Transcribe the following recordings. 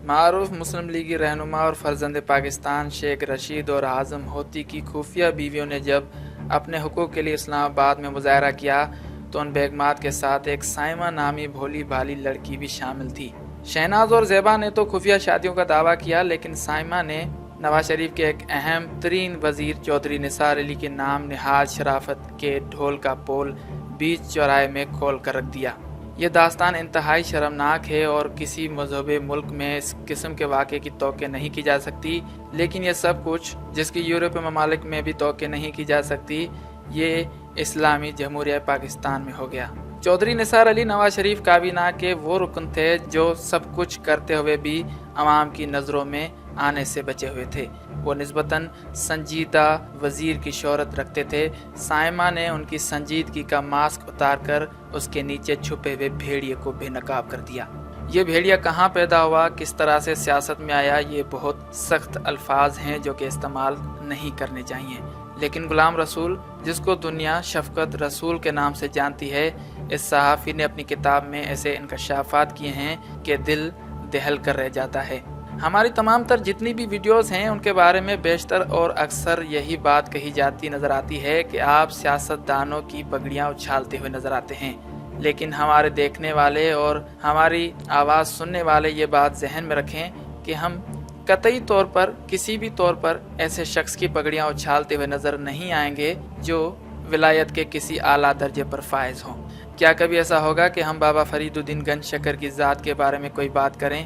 मारूफ मुस्लिम लीगी रहनुमा और फर्जंद पाकिस्तान शेख रशीद और आज़म होती की खुफिया बीवियों ने जब अपने हुकूक के लिए इस्लामाबाद में मुजाहरा किया तो उन बेगमात के साथ एक साइमा नामी भोली भाली लड़की भी शामिल थी। शहनाज और ज़ेबा ने तो खुफिया शादियों का दावा किया, लेकिन साइमा ने नवाज शरीफ के एक अहम तरीन वजीर चौधरी निसार अली के नाम निहाज शराफत के ढोल का पोल बीच चौराहे में खोल कर रख दिया। ये दास्तान इंतहाई शर्मनाक है और किसी मजहबी मुल्क में इस किस्म के वाक़े की तौक़े नहीं की जा सकती, लेकिन ये सब कुछ जिसकी यूरोपीय ममालिक में भी तौक़े नहीं की जा सकती, ये इस्लामी जमहूरिया पाकिस्तान में हो गया। चौधरी निसार अली नवाज शरीफ काबीना के वो रुकन थे जो सब कुछ करते हुए भी अवाम की नज़रों में आने से बचे हुए थे। वो निस्बतन संजीदा वजीर की शोहरत रखते थे। साइमा ने उनकी संजीदगी का मास्क उतारकर उसके नीचे छुपे हुए भेड़िए को बेनकाब कर दिया। ये भेड़िया कहाँ पैदा हुआ, किस तरह से सियासत में आया, ये बहुत सख्त अल्फाज हैं जो कि इस्तेमाल नहीं करने चाहिए, लेकिन गुलाम रसूल, जिसको दुनिया शफकत रसूल के नाम से जानती है, इस सहाफ़ी ने अपनी किताब में ऐसे इंकशाफात किए हैं कि दिल दहल कर रह जाता है। हमारी तमाम तर जितनी भी वीडियोस हैं उनके बारे में बेशतर और अक्सर यही बात कही जाती नज़र आती है कि आप सियासतदानों की पगड़ियाँ उछालते हुए नज़र आते हैं, लेकिन हमारे देखने वाले और हमारी आवाज़ सुनने वाले ये बात जहन में रखें कि हम कतई तौर पर किसी भी तौर पर ऐसे शख्स की पगड़ियाँ उछालते हुए नज़र नहीं आएंगे जो विलायत के किसी आला दर्जे पर फायज हों। क्या कभी ऐसा होगा कि हम बाबा फरीदुद्दीन गंज शकर की ज़ात के बारे में कोई बात करें?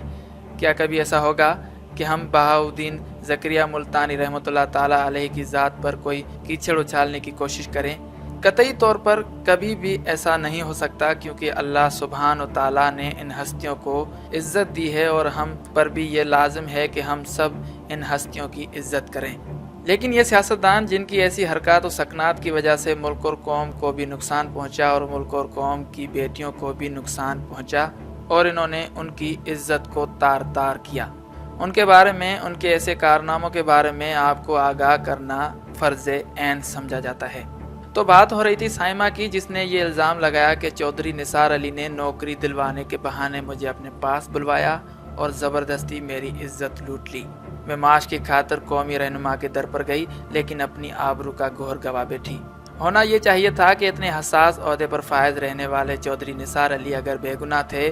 क्या कभी ऐसा होगा कि हम बहाउद्दीन ज़करिया मुल्तानी रहमतुल्लाह ताला अलैह की ज़ात पर कोई कीचड़ उछालने की कोशिश करें? कतई तौर पर कभी भी ऐसा नहीं हो सकता, क्योंकि अल्लाह सुब्हान व ताला ने इन हस्तियों को इज़्ज़त दी है और हम पर भी ये लाजिम है कि हम सब इन हस्तियों की इज़्ज़त करें। लेकिन ये सियासतदान जिनकी ऐसी हरकत और सकनात की वजह से मुल्क और कौम को भी नुकसान पहुँचा और मुल्क और कौम की बेटियों को भी नुकसान पहुँचा और इन्होंने उनकी इज़्ज़त को तार तार किया, उनके बारे में, उनके ऐसे कारनामों के बारे में आपको आगाह करना फ़र्ज़ ऐन समझा जाता है। तो बात हो रही थी साइमा की, जिसने ये इल्ज़ाम लगाया कि चौधरी निसार अली ने नौकरी दिलवाने के बहाने मुझे अपने पास बुलवाया और ज़बरदस्ती मेरी इज़्ज़त लूट ली। मैं माश की खातिर कौमी रहनुमा के दर पर गई, लेकिन अपनी आबरू का घोर गवा बैठी। होना ये चाहिए था कि इतने हसास ओहदे पर फायज रहने वाले चौधरी निसार अली अगर बेगुनाह थे,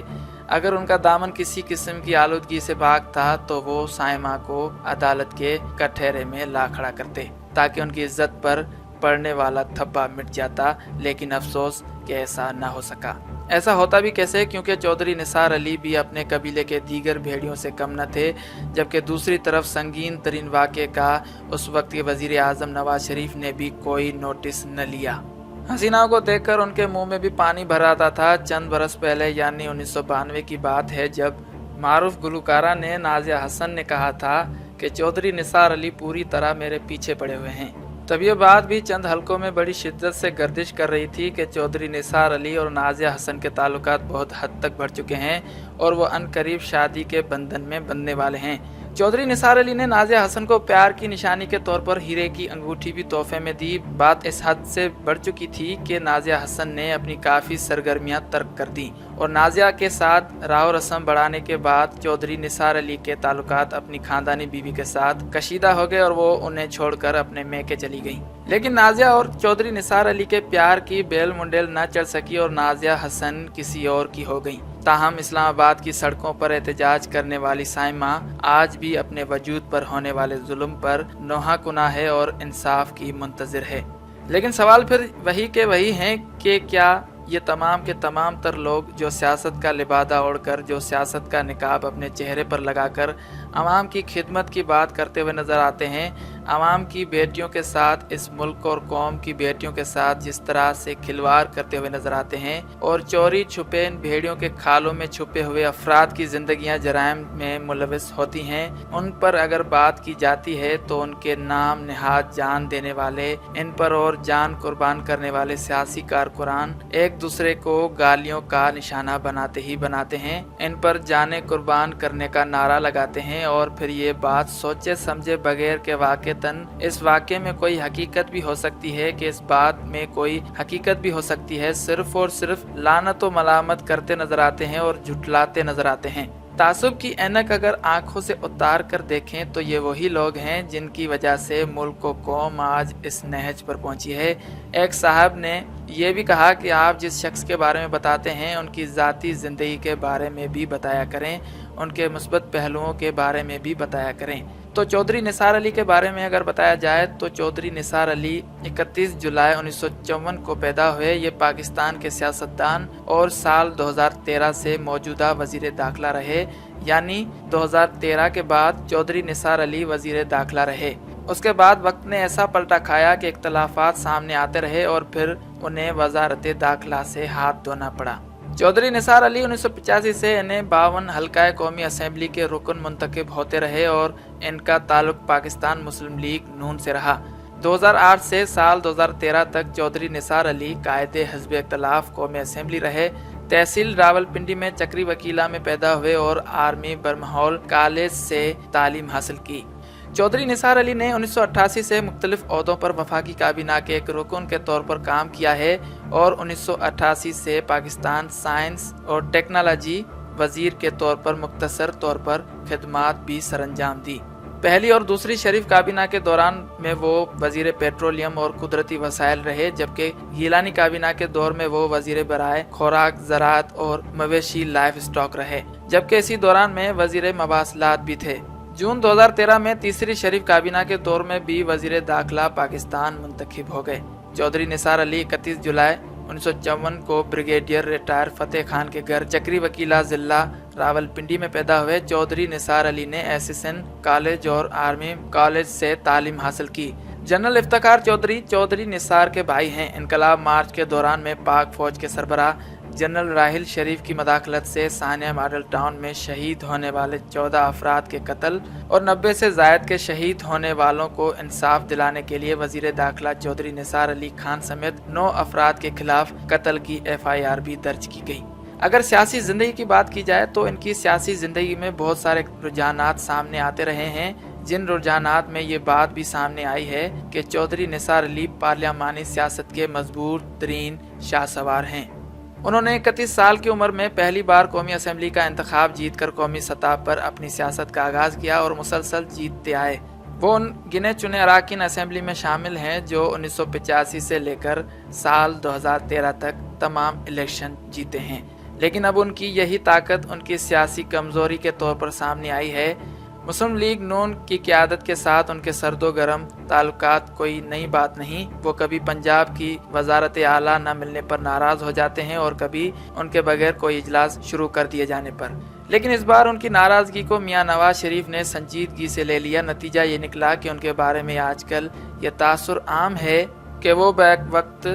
अगर उनका दामन किसी किस्म की आलूदगी से पाक था, तो वो साइमा को अदालत के कटहरे में ला खड़ा करते ताकि उनकी इज्जत पर पड़ने वाला धब्बा मिट जाता। लेकिन अफसोस कि ऐसा न हो सका। ऐसा होता भी कैसे, क्योंकि चौधरी निसार अली भी अपने कबीले के दीगर भेड़ियों से कम न थे, जबकि दूसरी तरफ संगीन तरीन वाक़े का उस वक्त के वज़ीर आज़म नवाज शरीफ ने भी कोई नोटिस न लिया। हसीनाओं को देखकर उनके मुंह में भी पानी भर आता था। चंद बरस पहले यानी 1992 की बात है, जब मारूफ गुलकारा ने नाज़िया हसन ने कहा था कि चौधरी निसार अली पूरी तरह मेरे पीछे पड़े हुए हैं। तब ये बात भी चंद हलकों में बड़ी शिद्दत से गर्दिश कर रही थी कि चौधरी निसार अली और नाज़िया हसन के ताल्लुकात बहुत हद तक बढ़ चुके हैं और वो अनकरीब शादी के बंधन में बंधने वाले हैं। चौधरी निसार अली ने नाज़िया हसन को प्यार की निशानी के तौर पर हीरे की अंगूठी भी तोहफे में दी। बात इस हद से बढ़ चुकी थी कि नाज़िया हसन ने अपनी काफ़ी सरगर्मियां तर्क कर दी और नाज़िया के साथ राव रस्म बढ़ाने के बाद चौधरी निसार अली के ताल्लुकात अपनी खानदानी बीवी के साथ कशीदा हो गए और वो उन्हें छोड़कर अपने मैके चली गई। लेकिन नाज़िया और चौधरी निसार अली के प्यार की बेल मुंडेल न चढ़ सकी और नाज़िया हसन किसी और की हो गई। ताहम इस्लामाबाद की सड़कों पर एहतजाज करने वाली साइमा आज भी अपने वजूद पर होने वाले जुल्म पर नोहा कुना है और इंसाफ की मुंतज़िर है। लेकिन सवाल फिर वही के वही हैं कि क्या ये तमाम के तमाम तर लोग जो सियासत का लिबादा ओढ़कर, जो सियासत का निकाब अपने चेहरे पर लगाकर आवाम की खिदमत की बात करते हुए नज़र आते हैं, आवाम की बेटियों के साथ, इस मुल्क और कौम की बेटियों के साथ जिस तरह से खिलवाड़ करते हुए नज़र आते हैं और चोरी छुपे इन भेड़ियों के खालों में छुपे हुए अफराद की ज़िंदगियाँ जराइम में मुलविस होती हैं, उन पर अगर बात की जाती है तो उनके नाम निहाद जान देने वाले, इन पर और जान कुर्बान करने वाले सियासी कारकुनान एक दूसरे को गालियों का निशाना बनाते ही बनाते हैं, इन पर जाने कुर्बान करने का नारा लगाते हैं और फिर ये बात सोचे समझे बगैर के वाक़तन इस वाक़े में कोई हकीकत भी हो सकती है कि इस बात में कोई हकीकत भी हो सकती है, सिर्फ और सिर्फ लानत व मलामत करते नजर आते हैं और झुटलाते नजर आते हैं। तासुब की ऐनक अगर आंखों से उतार कर देखें तो ये वही लोग हैं जिनकी वजह से मुल्क को कौम आज इस नहज पर पहुंची है। एक साहब ने यह भी कहा कि आप जिस शख्स के बारे में बताते हैं उनकी ज़ाती ज़िंदगी के बारे में भी बताया करें, उनके मुस्बत पहलुओं के बारे में भी बताया करें। तो चौधरी निसार अली के बारे में अगर बताया जाए तो चौधरी निसार अली 31 जुलाई 1954 को पैदा हुए। ये पाकिस्तान के सियासतदान और साल 2013 से मौजूदा वजीर दाखिला रहे, यानी 2013 के बाद चौधरी निसार अली वजीर दाखिला रहे। उसके बाद वक्त ने ऐसा पलटा खाया कि इख्तलाफात सामने आते रहे और फिर उन्हें वजारत दाखिला से हाथ धोना पड़ा। चौधरी निसार अली 1985 से इन्हें 52 हल्का कौमी असम्बली के रुकन मुंतखब होते रहे और इनका ताल्लुक पाकिस्तान मुस्लिम लीग नून से रहा। 2008 से साल 2013 तक चौधरी निसार अली कायदे हिज़्ब इख्तिलाफ कौमी असम्बली रहे। तहसील रावलपिंडी में चक्री वकीला में पैदा हुए और आर्मी बर्महॉल कॉलेज से तालीम हासिल की। चौधरी निसार अली ने 1988 से मुख्तलिफ ओहदों पर वफाकी काबीना के एक रुकन के तौर पर काम किया है और 1988 से पाकिस्तान साइंस और टेक्नोलॉजी वजीर के तौर पर मुख्तसर तौर पर खिदमात भी सरअंजाम दी। पहली और दूसरी शरीफ काबीना के दौरान में वो वजीर पेट्रोलियम और कुदरती वसाइल रहे, जबकि गिलानी काबीना के दौर में वो वजीर बराए खुराक, ज़राअत और मवेशी लाइफ स्टॉक रहे, जबकि इसी दौरान में वजीर मवासलात भी थे। जून 2013 में तीसरी शरीफ काबीना के दौर में भी वजीर दाखिला पाकिस्तान मुंतखब हो गए। चौधरी निसार अली 31 जुलाई 1954 को ब्रिगेडियर रिटायर फतेह खान के घर चक्री वकीला जिला रावलपिंडी में पैदा हुए। चौधरी निसार अली ने एसएसएन कॉलेज और आर्मी कॉलेज से तालीम हासिल की। जनरल इफ्तिखार चौधरी चौधरी निसार के भाई हैं। इनकलाब मार्च के दौरान में पाक फौज के सरबराह जनरल राहिल शरीफ की मदाखलत से सानिया मॉडल टाउन में शहीद होने वाले 14 अफराद के कत्ल और 90 से जायद के शहीद होने वालों को इंसाफ दिलाने के लिए वजीर दाखिला चौधरी निसार अली खान समेत 9 अफराद के खिलाफ कत्ल की FIR भी दर्ज की गई। अगर सियासी ज़िंदगी की बात की जाए तो इनकी सियासी ज़िंदगी में बहुत सारे रुझानात सामने आते रहे हैं, जिन रुझानात में ये बात भी सामने आई है कि चौधरी निसार अली पार्लियामानी सियासत के मजबूर तरीन शाहसवार हैं। उन्होंने 31 साल की उम्र में पहली बार कौमी असम्बली का इंतखाब जीतकर कौमी सतह पर अपनी सियासत का आगाज़ किया और मुसलसल जीतते आए। वो उन गिने चुने अराकीन असम्बली में शामिल हैं जो 1985 से लेकर साल 2013 तक तमाम इलेक्शन जीते हैं, लेकिन अब उनकी यही ताकत उनकी सियासी कमज़ोरी के तौर पर सामने आई है। मुस्लिम लीग नून की क़यादत के साथ उनके सर्दो गरम ताल्लुकात कोई नई बात नहीं। वो कभी पंजाब की वजारत आला न मिलने पर नाराज़ हो जाते हैं और कभी उनके बगैर कोई इजलास शुरू कर दिए जाने पर, लेकिन इस बार उनकी नाराज़गी को मियाँ नवाज शरीफ ने संजीदगी से ले लिया। नतीजा ये निकला कि उनके बारे में आजकल ये तासुर आम है कि वो बैक वक्त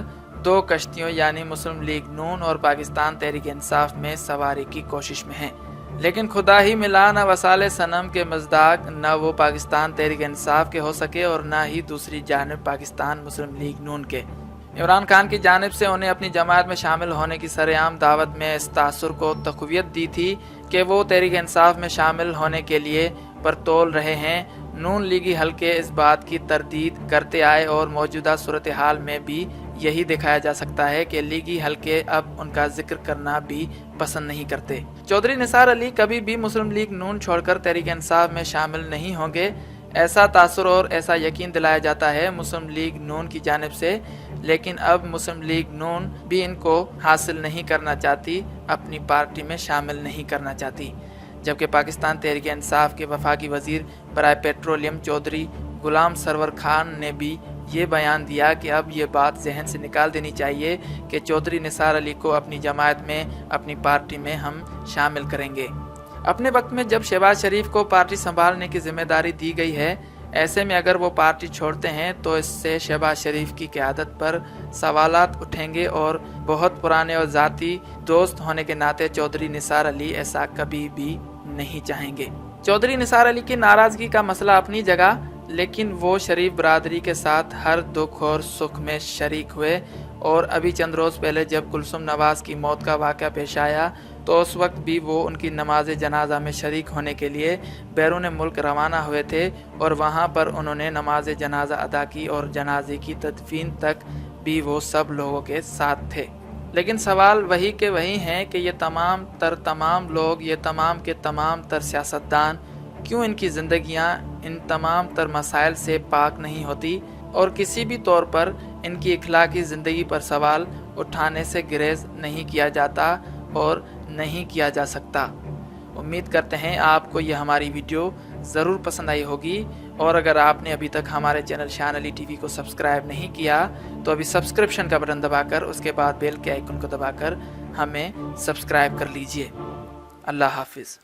2 कश्तियों यानी मुस्लिम लीग नून और पाकिस्तान तहरीक इंसाफ में सवारी की कोशिश में हैं, लेकिन खुदा ही मिला न वसाले सनम के मज़दाक न वो पाकिस्तान तहरीक इंसाफ के हो सके और न ही दूसरी जानिब पाकिस्तान मुस्लिम लीग नून के। इमरान खान की जानिब से उन्हें अपनी जमात में शामिल होने की सरेआम दावत में इस तासुर को तक़वियत दी थी कि वो तहरीक इंसाफ में शामिल होने के लिए परतोल रहे हैं। नून लीगी हल्के इस बात की तरदीद करते आए और मौजूदा सूरत हाल में भी यही दिखाया जा सकता है कि लीगी हल्के अब उनका जिक्र करना भी पसंद नहीं करते। चौधरी निसार अली कभी भी मुस्लिम लीग नून छोड़कर तहरीक इंसाफ में शामिल नहीं होंगे, ऐसा तासुर और ऐसा यकीन दिलाया जाता है मुस्लिम लीग नून की जानिब से, लेकिन अब मुस्लिम लीग नून भी इनको हासिल नहीं करना चाहती, अपनी पार्टी में शामिल नहीं करना चाहती। जबकि पाकिस्तान तहरीक इंसाफ के वफाकी वजीर बराए पेट्रोलियम चौधरी गुलाम सरवर खान ने भी ये बयान दिया कि अब ये बात जहन से निकाल देनी चाहिए कि चौधरी निसार अली को अपनी जमात में, अपनी पार्टी में हम शामिल करेंगे। अपने वक्त में जब शहबाज शरीफ को पार्टी संभालने की जिम्मेदारी दी गई है, ऐसे में अगर वो पार्टी छोड़ते हैं तो इससे शहबाज शरीफ की क़यादत पर सवालात उठेंगे और बहुत पुराने और ज़ाती दोस्त होने के नाते चौधरी निसार अली ऐसा कभी भी नहीं चाहेंगे। चौधरी निसार अली की नाराज़गी का मसला अपनी जगह, लेकिन वो शरीफ बरादरी के साथ हर दुख और सुख में शरीक हुए और अभी चंद रोज़ पहले जब कुलसुम नवाज़ की मौत का वाक़या पेश आया तो उस वक्त भी वो उनकी नमाज जनाजा में शरीक होने के लिए बैरून मुल्क रवाना हुए थे और वहाँ पर उन्होंने नमाज जनाजा अदा की और जनाजे की तदफीन तक भी वो सब लोगों के साथ थे। لیکن سوال وہی کہ وہی ہیں کہ یہ تمام لوگ، یہ تمام کے تمام تر سیاستدان، کیوں ان کی زندگیاں ان تمام تر مسائل سے پاک نہیں ہوتی اور کسی بھی طور پر ان کی اخلاقی زندگی پر سوال اٹھانے سے گریز نہیں کیا جاتا اور نہیں کیا جا سکتا۔ امید کرتے ہیں آپ کو یہ ہماری ویڈیو ضرور پسند آئی ہوگی، اور اگر آپ نے ابھی تک ہمارے چینل شان علی ٹی وی کو سبسکرائب نہیں کیا تو ابھی سبسکرپشن کا بٹن دبا کر اس کے بعد بیل کے آئیکن کو دبا کر ہمیں سبسکرائب کر لیجئے۔ اللہ حافظ۔